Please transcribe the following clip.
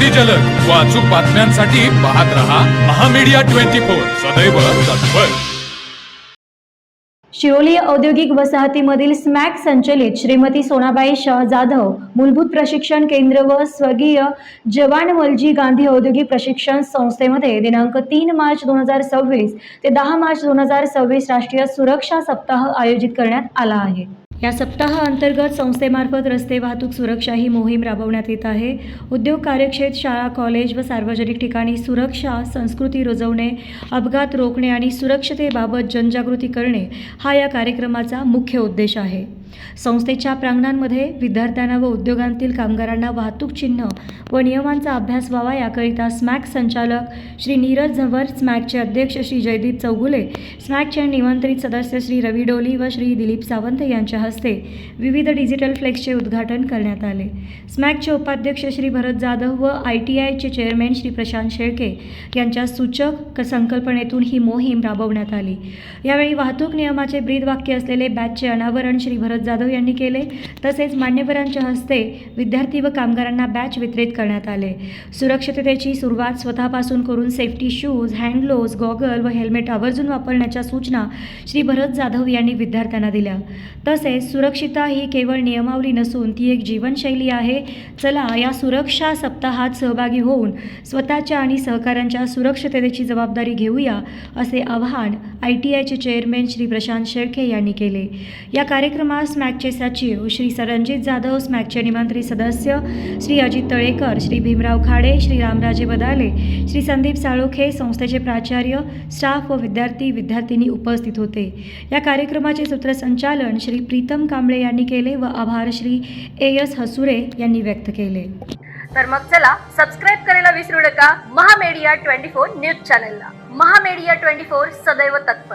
अगदी जलद व अचूक बातम्यांसाठी पाहत रहा महामीडिया 24 सदैव तत्पर। शिरोली औद्योगिक वसाहतीमधील स्मॅक संचलित श्रीमती सोनाबाई शाह जाधव मूलभूत प्रशिक्षण केंद्र व स्वर्गीय जवान वलजी गांधी औद्योगिक प्रशिक्षण संस्थेमध्ये दिनांक 3 मार्च 2026 ते 10 मार्च 2026 राष्ट्रीय सुरक्षा सप्ताह आयोजित करण्यात आला आहे। या सप्ताहाअंतर्गत संस्थेमार्फत रस्ते वाहतूक सुरक्षा ही मोहीम राबवण्यात येत आहे। उद्योग कार्यक्षेत्र, शाळा, कॉलेज व सार्वजनिक ठिकाणी सुरक्षा संस्कृती रुजवणे, अपघात रोखणे आणि सुरक्षतेबाबत जनजागृती करणे हा या कार्यक्रमाचा मुख्य उद्देश आहे। संस्थेच्या प्रांगणांमध्ये विद्यार्थ्यांना व उद्योगांतील कामगारांना वाहतूक चिन्ह व नियमांचा अभ्यास व्हावा याकरिता स्मॅक संचालक श्री नीरज झंवर, स्मॅकचे अध्यक्ष श्री जयदीप चौगुले, स्मॅकचे निमंत्रित सदस्य श्री रवी डोली व श्री दिलीप सावंत यांच्या हस्ते विविध डिजिटल फ्लेक्सचे उद्घाटन करण्यात आले। स्मॅकचे उपाध्यक्ष श्री भरत जाधव व ITIचे चेअरमॅन श्री प्रशांत शेळके यांच्या सूचक संकल्पनेतून ही मोहीम राबवण्यात आली। यावेळी वाहतूक नियमाचे ब्रीदवाक्य असलेले बॅचचे अनावरण श्री भरत जाधव यांनी केले। तसेच मान्यवरांच्या हस्ते विद्यार्थी व कामगारांना बॅच वितरित करण्यात आले। सुरक्षिततेची सुरुवात स्वतःपासून करून safety shoes, hand gloves, goggle व हेल्मेट आवर्जून वापरण्याच्या सूचना श्री भरत जाधव यांनी विद्यार्थ्यांना दिल्या। तसेच सुरक्षितता ही केवळ नियमावली नसून ती एक जीवनशैली आहे। चला या सुरक्षा सप्ताहात सहभागी होऊन स्वतःच्या आणि सहकाऱ्यांच्या सुरक्षिततेची जबाबदारी घेऊया, असे आवाहन ITIचे चेअरमॅन श्री प्रशांत शेळके यांनी केले। या कार्यक्रमात स्मॅकचे सचिव श्री रणजित जाधव, स्मॅकचे निमंत्रित सदस्य श्री अजित तळेकर, श्री भीमराव खाडे, श्री रामराजे बदाले, श्री संदीप साळोखे, संस्थेचे प्राचार्य, स्टाफ व विद्यार्थी-विद्यार्थिनी उपस्थित होते। या कार्यक्रमाचे सूत्रसंचालन श्री प्रीतम कांबळे यांनी केले व आभार श्री AS हसुरे यांनी व्यक्त केले। तर मग चला सबस्क्राइब करायला विसरू नका महामीडिया 24 न्यूज चॅनलला। महामीडिया 24 सदैव तत्पर।